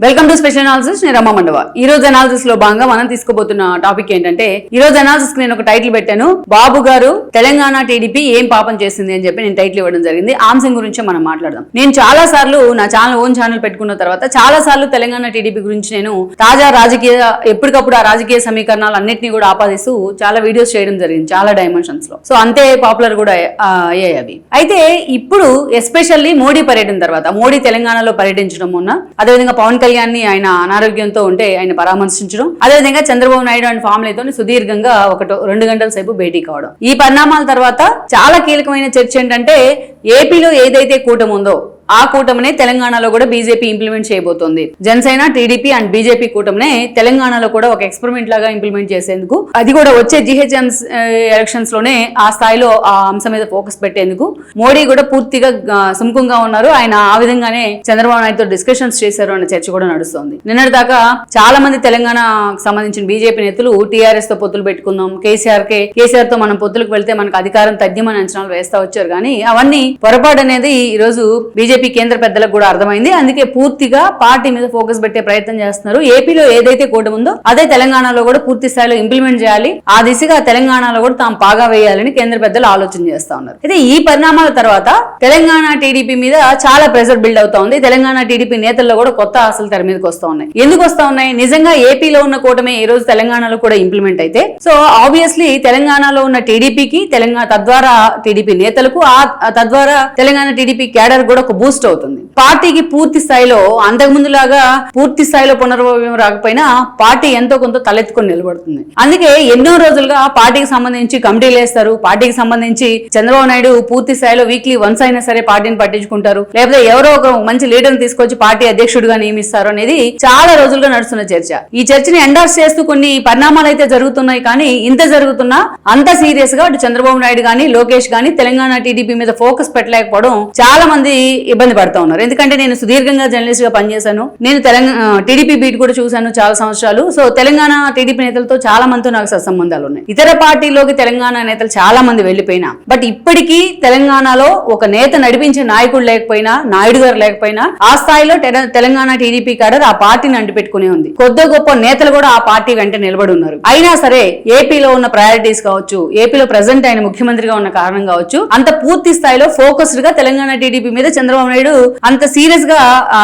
Welcome to special analysis. నేను రమా మండవ. ఈ రోజు అనాలిసిస్ లో భాగంగా మనం తీసుకోబోతున్న టాపిక్ ఏంటంటే, ఈ రోజు అనాలిసిస్ కి నేను ఒక టైటిల్ పెట్టాను, బాబు గారు తెలంగాణ టీడీపీ ఏం పాపం చేసింది అని చెప్పి నేను టైటిల్ ఇవ్వడం జరిగింది. ఆ అంశం గురించి మనం మాట్లాడదాం. నేను చాలా సార్లు నా ఛానల్ ఓన్ ఛానల్ పెట్టుకున్న తర్వాత చాలా సార్లు తెలంగాణ టీడీపీ గురించి నేను తాజా రాజకీయ ఎప్పటికప్పుడు ఆ రాజకీయ సమీకరణాలు అన్నింటినీ కూడా ఆపాదిస్తూ చాలా వీడియోస్ చేయడం జరిగింది, చాలా డైమెన్షన్స్ లో. సో అంతే పాపులర్ కూడా అయ్యాయి అవి. అయితే ఇప్పుడు ఎస్పెషల్లీ మోడీ పర్యటన తర్వాత, మోడీ తెలంగాణలో పర్యటించడం మొన్న, అదేవిధంగా పవన్ కళ్యాణ్ ని ఆయన అనారోగ్యంతో ఉంటే ఆయన పరామర్శించడం, అదేవిధంగా చంద్రబాబు నాయుడు అండ్ ఫ్యామిలీతో సుదీర్ఘంగా 2 గంటల సేపు భేటీ కావడం. ఈ పరిణామాల తర్వాత చాలా కీలకమైన చర్చ ఏంటంటే, ఏపీలో ఏదైతే కూటమి ఉందో ఆ కూటమినే తెలంగాణలో కూడా బీజేపీ ఇంప్లిమెంట్ చేయబోతోంది. జనసేన, టీడీపీ అండ్ బీజేపీ కూటమినే తెలంగాణలో కూడా ఒక ఎక్స్పెరిమెంట్ లాగా ఇంప్లిమెంట్ చేసేందుకు, అది కూడా వచ్చే జిహెచ్ఎం ఎలక్షన్స్ లోనే ఆ స్థాయిలో ఆ అంశం మీద ఫోకస్ పెట్టేందుకు మోడీ కూడా పూర్తిగా సుముఖంగా ఉన్నారు. ఆయన ఆ విధంగానే చంద్రబాబు నాయుడుతో డిస్కషన్స్ చేశారు అన్న చర్చ కూడా నడుస్తోంది. నిన్నటి దాకా చాలా మంది తెలంగాణకు సంబంధించిన బీజేపీ నేతలు టీఆర్ఎస్ తో పొత్తులు పెట్టుకుందాం, కేసీఆర్ తో మనం పొత్తులకు వెళ్తే మనకు అధికారం తథ్యమని అంచనాలు వేస్తా వచ్చారు. కానీ అవన్నీ పొరపాటు అనేది ఈ రోజు బీజేపీ కేంద్ర పెద్దలకు కూడా అర్థమైంది. అందుకే పూర్తిగా పార్టీ మీద ఫోకస్ పెట్టే ప్రయత్నం చేస్తున్నారు. ఏపీలో ఏదైతే కూటమి ఉందో అదే తెలంగాణలో కూడా పూర్తి స్థాయిలో ఇంప్లిమెంట్ చేయాలి, ఆ దిశగా తెలంగాణలో కూడా తాము పాగా వేయాలని కేంద్ర పెద్దలు ఆలోచన చేస్తా ఉన్నారు. అయితే ఈ పరిణామాల తర్వాత తెలంగాణ టీడీపీ మీద చాలా ప్రెషర్ బిల్డ్ అవుతా ఉంది. తెలంగాణ టీడీపీ నేతల్లో కూడా కొత్త ఆశలు తెర మీదకి వస్తా ఉన్నాయి. ఎందుకు వస్తా ఉన్నాయి? నిజంగా ఏపీలో ఉన్న కూటమి ఈ రోజు తెలంగాణలో కూడా ఇంప్లిమెంట్ అయితే, సో ఆబ్వియస్లీ తెలంగాణలో ఉన్న టీడీపీకి, తద్వారా టీడీపీ నేతలకు, తద్వారా తెలంగాణ టీడీపీ క్యాడర్ కూడా ఒక బూస్ట్ అవుతుంది. పార్టీకి పూర్తి స్థాయిలో అంతకుముందులాగా పూర్తి స్థాయిలో పునర్వైభవం రాకపోయినా పార్టీ ఎంతో కొంత తలెత్తుకొని నిలబడుతుంది. అందుకే ఎన్నో రోజులుగా పార్టీకి సంబంధించి కమిటీలు వేస్తారు. పార్టీకి సంబంధించి చంద్రబాబు నాయుడు పూర్తి స్థాయిలో వీక్లీ వన్స్ అయినా సరే పార్టీని పట్టించుకుంటారు, లేకపోతే ఎవరో ఒక మంచి లీడర్ని తీసుకొచ్చి పార్టీ అధ్యక్షుడిగా నియమిస్తారు అనేది చాలా రోజులుగా నడుస్తున్న చర్చ. ఈ చర్చని ఎండార్స్ చేస్తూ కొన్ని పరిణామాలు అయితే జరుగుతున్నాయి. కానీ ఇంత జరుగుతున్నా అంత సీరియస్ గా అటు చంద్రబాబు నాయుడు గానీ లోకేష్ గానీ తెలంగాణ టీడీపీ మీద ఫోకస్ పెట్టలేకపోవడం చాలా మంది ఇబ్బంది పడతా ఉన్నారు. ఎందుకంటే నేను సుదీర్ఘంగా జర్నలిస్ట్ గా పనిచేశాను, నేను టీడీపీ బీట్ కూడా చూశాను చాలా సంవత్సరాలు. సో తెలంగాణ టీడీపీ నేతలతో చాలా మందితో నాకు సత్సంబంధాలు ఉన్నాయి. ఇతర పార్టీలోకి తెలంగాణ నేతలు చాలా మంది వెళ్లిపోయినా, బట్ ఇప్పటికీ తెలంగాణలో ఒక నేత నడిపించే నాయకుడు లేకపోయినా, నాయుడు గారు లేకపోయినా, ఆ స్థాయిలో తెలంగాణ టీడీపీ కాడర్ ఆ పార్టీని అంటిపెట్టుకునే ఉంది. కొద్ది గొప్ప నేతలు కూడా ఆ పార్టీ వెంట నిలబడి ఉన్నారు. అయినా సరే ఏపీలో ఉన్న ప్రయారిటీస్ కావచ్చు, ఏపీలో ప్రెసెంట్ ఆయన ముఖ్యమంత్రిగా ఉన్న కారణం కావచ్చు, అంత పూర్తి స్థాయిలో ఫోకస్డ్ గా తెలంగాణ టీడీపీ మీద చంద్రబాబు నాయుడు అంత సీరియస్ గా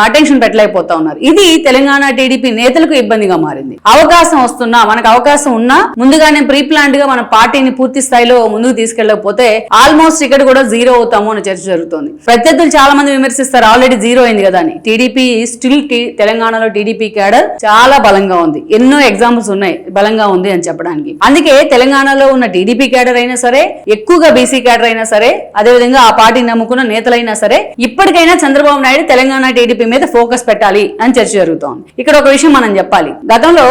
అటెన్షన్ పెట్టలేకపోతా ఉన్నారు. ఇది తెలంగాణ టీడీపీ నేతలకు ఇబ్బందిగా మారింది. అవకాశం వస్తున్నా, మనకు అవకాశం ఉన్నా ముందుగానే ప్రీ ప్లాన్డ్ గా మన పార్టీని పూర్తి స్థాయిలో ముందుకు తీసుకెళ్లకపోతే ఆల్మోస్ట్ ఇక్కడ కూడా జీరో అవుతాము అనే చర్చ జరుగుతోంది. ప్రత్యర్థులు చాలా మంది విమర్శిస్తారు, ఆల్రెడీ జీరో అయింది కదా అని. టీడీపీ స్టిల్ తెలంగాణలో టీడీపీ క్యాడర్ చాలా బలంగా ఉంది. ఎన్నో ఎగ్జాంపుల్స్ ఉన్నాయి బలంగా ఉంది అని చెప్పడానికి. అందుకే తెలంగాణలో ఉన్న టీడీపీ క్యాడర్ అయినా సరే, ఎక్కువగా బీసీ క్యాడర్ అయినా సరే, అదేవిధంగా ఆ పార్టీని నమ్ముకున్న నేతలైనా సరే, ఇప్పటికైనా చంద్రబాబు నాయుడు తెలంగాణ టీడీపీ మీద ఫోకస్ పెట్టాలి అని చర్చ జరుగుతోంది. ఇక్కడ ఒక విషయం మనం చెప్పాలి. గతంలో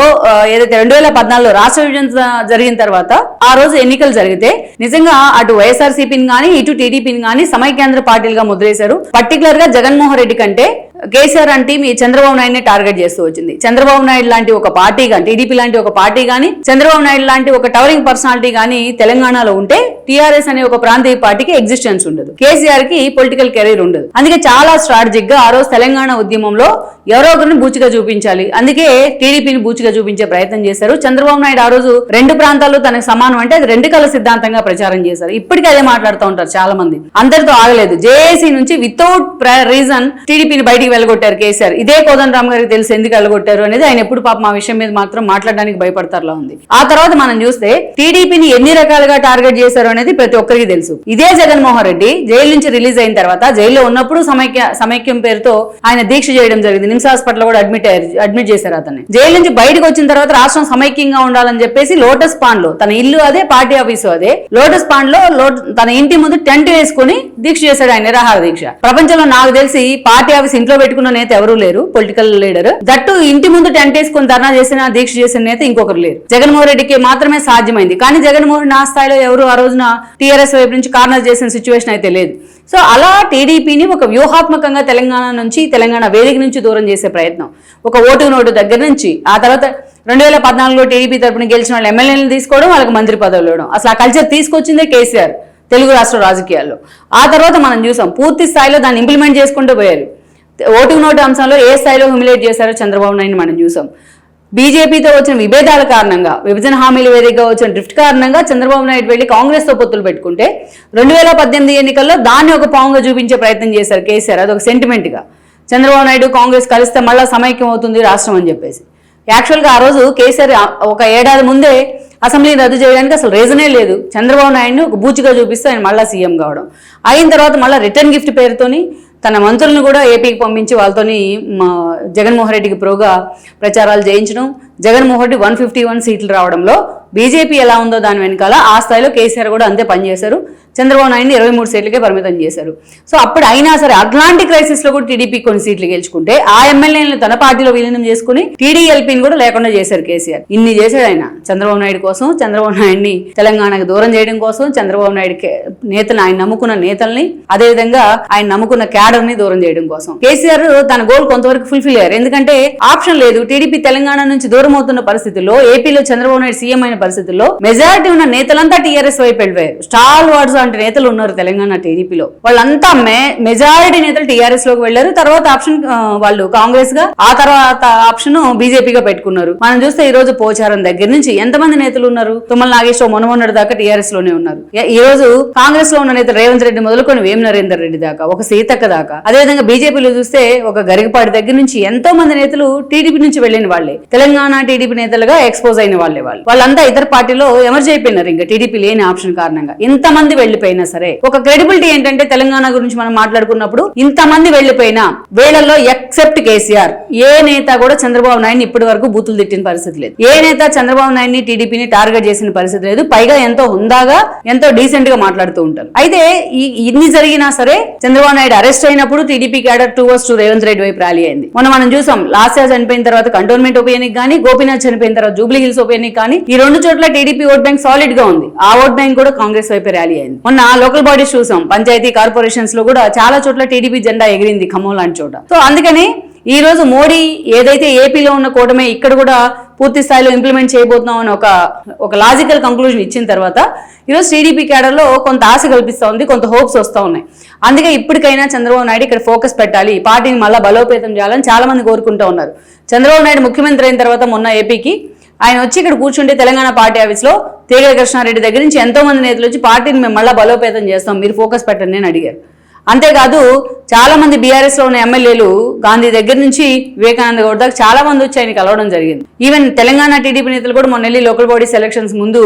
ఏదైతే 2014లో రాష్ట్ర విభజన జరిగిన తర్వాత ఆ రోజు ఎన్నికలు జరిగితే నిజంగా అటు వైఎస్ఆర్సీపీని గానీ ఇటు టీడీపీని గానీ సమైక్యాంధ్ర పార్టీలుగా ముద్రేశారు. పర్టికులర్ గా జగన్మోహన్ రెడ్డి కంటే కేసీఆర్ అంటే మీ చంద్రబాబు నాయుడిని టార్గెట్ చేస్తూ వచ్చింది. చంద్రబాబు నాయుడు లాంటి ఒక పార్టీ కానీ, టీడీపీ లాంటి ఒక పార్టీ కానీ, చంద్రబాబు నాయుడు లాంటి ఒక టవరింగ్ పర్సనాలిటీ కానీ తెలంగాణలో ఉంటే టీఆర్ఎస్ అనే ఒక ప్రాంతీయ పార్టీకి ఎగ్జిస్టెన్స్ ఉండదు, కేసీఆర్ కి పొలిటికల్ కెరీర్ ఉండదు. అందుకే చాలా స్ట్రాటజిక్ గా ఆ రోజు తెలంగాణ ఉద్యమంలో ఎవరో ఒకరిని బూచిగా చూపించాలి, అందుకే టీడీపీని బూచిగా చూపించే ప్రయత్నం చేశారు. చంద్రబాబు నాయుడు ఆ రోజు 2 ప్రాంతాల్లో తనకు సమానం అంటే అది 2 కళ సిద్ధాంతంగా ప్రచారం చేశారు. ఇప్పటికీ అదే మాట్లాడుతూ ఉంటారు చాలా మంది. అందరితో ఆగలేదు. జేఏసీ నుంచి వితౌట్ రీజన్ టీడీపీని బయటికి వెళ్ళగొట్టారు కేసీఆర్. ఇదే కోదండరామ్ గారికి తెలిసి ఎందుకు వెళ్ళగొట్టారు అనేది ఆయన ఎప్పుడు పాపం ఆ విషయం మీద మాత్రం మాట్లాడడానికి భయపడతారులా ఉంది. ఆ తర్వాత మనం చూస్తే టీడీపీని ఎన్ని రకాలుగా టార్గెట్ చేశారు అనేది ప్రతి ఒక్కరికి తెలుసు. ఇదే జగన్మోహన్ రెడ్డి జైలు నుంచి రిలీజ్ అయిన తర్వాత, జైల్లో ఉన్నప్పుడు సమైక్యం పేరుతో ఆయన దీక్ష చేయడం జరిగింది. నిమ్స్ హాస్పిటల్ కూడా అడ్మిట్ చేశారు అతన్ని. జైలు నుంచి బయటకు వచ్చిన తర్వాత రాష్ట్రం సమైక్యంగా ఉండాలని చెప్పేసి లోటస్ పాండ్ లో, తన ఇల్లు అదే, పార్టీ ఆఫీసు అదే, లోటస్ పాండ్ లో తన ఇంటి ముందు టెంట్ వేసుకుని దీక్ష చేశాడు ఆయన, నిరాహార దీక్ష. ప్రపంచంలో నాకు తెలిసి పార్టీ ఆఫీస్ ఇంట్లో పెట్టుకున్న నేత ఎవరూ లేరు, పొలిటికల్ లీడర్. దట్టు ఇంటి ముందు టెంట్ వేసుకుని ధర్నా చేసిన, దీక్ష చేసిన నేత ఇంకొకరు లేరు. జగన్మోహన్ రెడ్డికి మాత్రమే సాధ్యమైంది. కానీ జగన్మోహన్ రెడ్డి ఆ స్థాయిలో ఎవరు ఆ రోజున టీఆర్ఎస్ వైపు నుంచి కార్నర్ చేసిన సిచ్యువేషన్ అయితే లేదు. సో అలా టీడీపీని ఒక వ్యూహాత్మకంగా తెలంగాణ నుంచి, తెలంగాణ వేదిక నుంచి దూరం చేసే ప్రయత్నం, ఒక ఓటు నోటు దగ్గర నుంచి, ఆ తర్వాత 2014లో టీడీపీ తరపున గెలిచిన వాళ్ళు ఎమ్మెల్యేలను తీసుకోవడం, వాళ్ళకి మంత్రి పదవులు ఇవ్వడం, అసలు ఆ కల్చర్ తీసుకొచ్చిందే కేసీఆర్ తెలుగు రాష్ట్ర రాజకీయాల్లో. ఆ తర్వాత మనం చూసాం పూర్తి స్థాయిలో దాన్ని ఇంప్లిమెంట్ చేసుకుంటూ పోయారు. ఓటుకు నోటు అంశంలో ఏ స్థాయిలో హ్యూమిలేట్ చేశారో చంద్రబాబు నాయుడు మనం చూసాం. బీజేపీతో వచ్చిన విభేదాల కారణంగా, విభజన హామీల వేదికగా వచ్చిన డ్రిఫ్ట్ కారణంగా చంద్రబాబు నాయుడు వెళ్లి కాంగ్రెస్తో పొత్తులు పెట్టుకుంటే 2018 ఎన్నికల్లో దాన్ని ఒక పావుగా చూపించే ప్రయత్నం చేశారు కేసీఆర్. అదొక సెంటిమెంట్గా చంద్రబాబు నాయుడు కాంగ్రెస్ కలిస్తే మళ్ళీ సమైక్యం అవుతుంది రాష్ట్రం అని చెప్పేసి. యాక్చువల్గా ఆ రోజు కేసీఆర్ ఒక ఏడాది ముందే అసెంబ్లీని రద్దు చేయడానికి అసలు రీజనే లేదు. చంద్రబాబు నాయుడుని ఒక బూచిగా చూపిస్తూ ఆయన మళ్ళీ సీఎం కావడం, అయిన తర్వాత మళ్ళీ రిటర్న్ గిఫ్ట్ పేరుతోని తన మంత్రులను కూడా ఏపీకి పంపించి వాళ్ళతోని జగన్మోహన్ రెడ్డికి ప్రోగా ప్రచారాలు చేయించడం, జగన్మోహన్ రెడ్డి 151 సీట్లు రావడంలో బీజేపీ ఎలా ఉందో దాని వెనకాల ఆ స్థాయిలో కేసీఆర్ కూడా అంతే పనిచేశారు. చంద్రబాబు నాయుడిని 23 సీట్లకే పరిమితం చేశారు. సో అప్పుడు అయినా సరే అట్లాంటి క్రైసిస్లో కూడా టీడీపీ కొన్ని సీట్లు గెలుచుకుంటే ఆ ఎమ్మెల్యేలను తన పార్టీలో విలీనం చేసుకుని టీడీఎల్పీని కూడా లేకుండా చేశారు కేసీఆర్. ఇన్ని చేశాడు ఆయన చంద్రబాబు నాయుడు కోసం, చంద్రబాబు నాయుడిని తెలంగాణకు దూరం చేయడం కోసం, చంద్రబాబు నాయుడు నేతలు ఆయన నమ్ముకున్న నేతల్ని, అదేవిధంగా ఆయన నమ్ముకున్న క్యాడర్ ని దూరం చేయడం కోసం కేసీఆర్ తన గోల్ కొంతవరకు ఫుల్ఫిల్ అయ్యారు. ఎందుకంటే ఆప్షన్ లేదు. టీడీపీ తెలంగాణ నుంచి దూరం అవుతున్న పరిస్థితుల్లో, ఏపీలో చంద్రబాబు నాయుడు సీఎం అయిన పరిస్థితుల్లో మెజారిటీ ఉన్న నేతలంతా టీఆర్ఎస్ వైపు వెళ్ళిపోయారు. స్టార్ వార్డ్స్ అంటే నేతలు ఉన్నారు తెలంగాణ టీడీపీలో, వాళ్ళంతా మెజారిటీ నేతలు టీఆర్ఎస్ లోకి వెళ్లారు. తర్వాత ఆప్షన్ వాళ్ళు కాంగ్రెస్ గా, ఆ తర్వాత ఆప్షన్ బీజేపీగా పెట్టుకున్నారు. మనం చూస్తే ఈ రోజు పోచారం దగ్గర నుంచి ఎంతమంది నేతలు ఉన్నారు? తుమ్మల నాగేశ్వరరావు మొన్నటి దాకా టీఆర్ఎస్ లోనే ఉన్నారు. ఈ రోజు కాంగ్రెస్ లో ఉన్న నేతలు రేవంత్ రెడ్డి మొదలుకొని వేం నరేందర్ రెడ్డి దాకా, ఒక సీతక్క దాకా, అదేవిధంగా బీజేపీలో చూస్తే ఒక గరికపాటి దగ్గర నుంచి ఎంతో మంది నేతలు టీడీపీ నుంచి వెళ్లిన వాళ్ళే, తెలంగాణ టీడీపీ నేతలుగా ఎక్స్పోజ్ అయిన వాళ్ళంతా ఇతర పార్టీలో ఎమర్జ్ అయిపోయినారు. ఇంకా టీడీపీ లేని ఆప్షన్ కారణంగా ఇంతమంది వెళ్లిపోయినా సరే ఒక క్రెడిబిలిటీ ఏంటంటే తెలంగాణ గురించి మనం మాట్లాడుకున్నప్పుడు ఇంతమంది వెళ్లిపోయినా వీళ్ళల్లో ఎక్సెప్ట్ కేసీఆర్ ఏ నేత కూడా చంద్రబాబు నాయుడిని ఇప్పటి వరకు బూతులు తిట్టిన పరిస్థితి లేదు. ఏ నేత చంద్రబాబు నాయుడిని టీడీపీని టార్గెట్ చేసిన పరిస్థితి లేదు. పైగా ఎంతో హుందాగా ఎంతో డీసెంట్ గా మాట్లాడుతూ ఉంటారు. అయితే ఇన్ని జరిగినా సరే చంద్రబాబు నాయుడు అరెస్ట్ అయినప్పుడు TDP cadre towards Revanth Reddy వైపు ర్యాలీ అయింది. మనం చూసాం లాస్యా చనిపోయిన తర్వాత కంటోన్మెంట్ ఉప ఎన్నిక కానీ, గోపీనాథ్ చనిపోయిన తర్వాత జూబ్లీ హిల్స్ ఉప ఎన్నిక కానీ, ఈ రెండు చోట్ల టీడీపీ ఓట్ బ్యాంక్ సాలిడ్ గా ఉంది. ఆ ఓట్ బ్యాంక్ కూడా కాంగ్రెస్ వైపు ర్యాలీ అయింది. మొన్న లోకల్ బాడీస్ చూసాం, పంచాయతీ కార్పొరేషన్స్ లో కూడా చాలా చోట్ల టీడీపీ జెండా ఎగిరింది, ఖమ్మం లాంటి చోట. సో అందుకని ఈ రోజు మోడీ ఏదైతే ఏపీలో ఉన్న కూటమి ఇక్కడ కూడా పూర్తి స్థాయిలో ఇంప్లిమెంట్ చేయబోతున్నాం అని ఒక లాజికల్ కంక్లూజన్ ఇచ్చిన తర్వాత ఈరోజు టీడీపీ క్యాడర్ లో కొంత ఆశ కల్పిస్తా ఉంది, కొంత హోప్స్ వస్తూ ఉన్నాయి. అందుకే ఇప్పటికైనా చంద్రబాబు నాయుడు ఇక్కడ ఫోకస్ పెట్టాలి, పార్టీని మళ్ళా బలోపేతం చేయాలని చాలా మంది కోరుకుంటూ ఉన్నారు. చంద్రబాబు నాయుడు ముఖ్యమంత్రి అయిన తర్వాత మొన్న ఏపీకి ఆయన వచ్చి ఇక్కడ కూర్చుంటే తెలంగాణ పార్టీ ఆఫీస్ లో తీగల కృష్ణారెడ్డి దగ్గర నుంచి ఎంతో మంది నేతలు వచ్చి పార్టీని మేము మళ్ళా బలోపేతం చేస్తాం, మీరు ఫోకస్ పెట్టండి అని అడిగారు. అంతేకాదు చాలా మంది బీఆర్ఎస్ లో ఉన్న ఎమ్మెల్యేలు గాంధీ దగ్గర నుంచి వివేకానంద గౌడ్ దాకా చాలా మంది వచ్చి ఆయన కలవడం జరిగింది. ఈవెన్ తెలంగాణ టీడీపీ నేతలు కూడా మొన్న వెళ్ళి లోకల్ బాడీ ఎలక్షన్స్ ముందు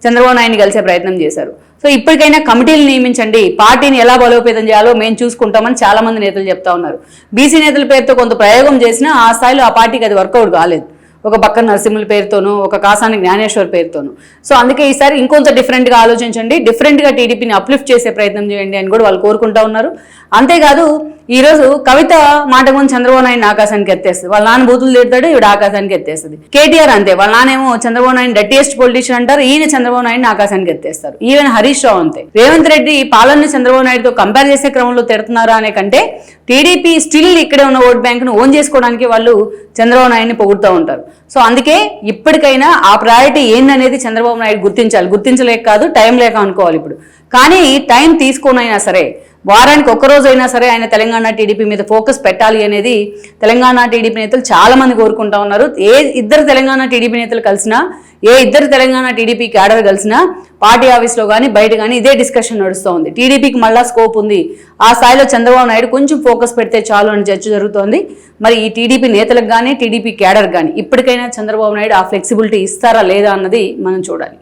చంద్రబాబు నాయుడిని కలిసే ప్రయత్నం చేశారు. సో ఇప్పటికైనా కమిటీలు నియమించండి, పార్టీని ఎలా బలోపేతం చేయాలో మేము చూసుకుంటామని చాలా మంది నేతలు చెప్తా ఉన్నారు. బీసీ నేతల పేరుతో కొంత ప్రయోగం చేసినా ఆ స్థాయిలో ఆ పార్టీకి అది వర్కౌట్ కాలేదు. ఒక పక్క నరసింహుల పేరుతోనూ, ఒక కాసాని జ్ఞానేశ్వర్ పేరుతోనూ. సో అందుకే ఈసారి ఇంకొంత డిఫరెంట్గా ఆలోచించండి, డిఫరెంట్గా టీడీపీని అప్లిఫ్ట్ చేసే ప్రయత్నం చేయండి అని కూడా వాళ్ళు కోరుకుంటా ఉన్నారు. అంతేకాదు ఈరోజు కవిత మాట ముందు చంద్రబాబు నాయుడిని ఆకాశానికి ఎత్తేస్తుంది. వాళ్ళ నాన్న బూతులు తిడతాడు, ఈవిడ ఆకాశానికి ఎత్తేస్తుంది. కేటీఆర్ అంతే, వాళ్ళ నానేమో చంద్రబాబు నాయుడు డట్టియెస్ట్ పొలిటీషియన్ అంటారు, ఈయన చంద్రబాబు నాయుడిని ఆకాశానికి ఎత్తేస్తారు. ఈవెన్ హరీష్ రావు అంతే. రేవంత్ రెడ్డి పాలనని చంద్రబాబు నాయుడుతో కంపేర్ చేసే క్రమంలో తిడుతున్నారా అనే కంటే టీడీపీ స్టిల్ ఇక్కడే ఉన్న ఓట్ బ్యాంక్ ను ఓన్ చేసుకోవడానికి వాళ్ళు చంద్రబాబు నాయుడిని పొగుడుతూ ఉంటారు. సో అందుకే ఇప్పటికైనా ఆ ప్రయారిటీ ఏందనేది చంద్రబాబు నాయుడు గుర్తించాలి. గుర్తించలేక కాదు, టైం లేక అనుకోవాలి ఇప్పుడు. కానీ టైం తీసుకోనైనా సరే, వారానికి ఒక్కరోజు అయినా సరే ఆయన తెలంగాణ టీడీపీ మీద ఫోకస్ పెట్టాలి అనేది తెలంగాణ టీడీపీ నేతలు చాలా మంది కోరుకుంటా ఉన్నారు. ఏ ఇద్దరు తెలంగాణ టీడీపీ నేతలు కలిసినా, ఏ ఇద్దరు తెలంగాణ టీడీపీ క్యాడర్ కలిసినా పార్టీ ఆఫీస్లో కానీ బయట కానీ ఇదే డిస్కషన్ నడుస్తూ ఉంది. టీడీపీకి మళ్ళా స్కోప్ ఉంది, ఆ స్థాయిలో చంద్రబాబు నాయుడు కొంచెం ఫోకస్ పెడితే చాలు అని చర్చ జరుగుతోంది. మరి ఈ టీడీపీ నేతలకు కానీ టీడీపీ క్యాడర్ కానీ ఇప్పటికైనా చంద్రబాబు నాయుడు ఆ ఫ్లెక్సిబిలిటీ ఇస్తారా లేదా అన్నది మనం చూడాలి.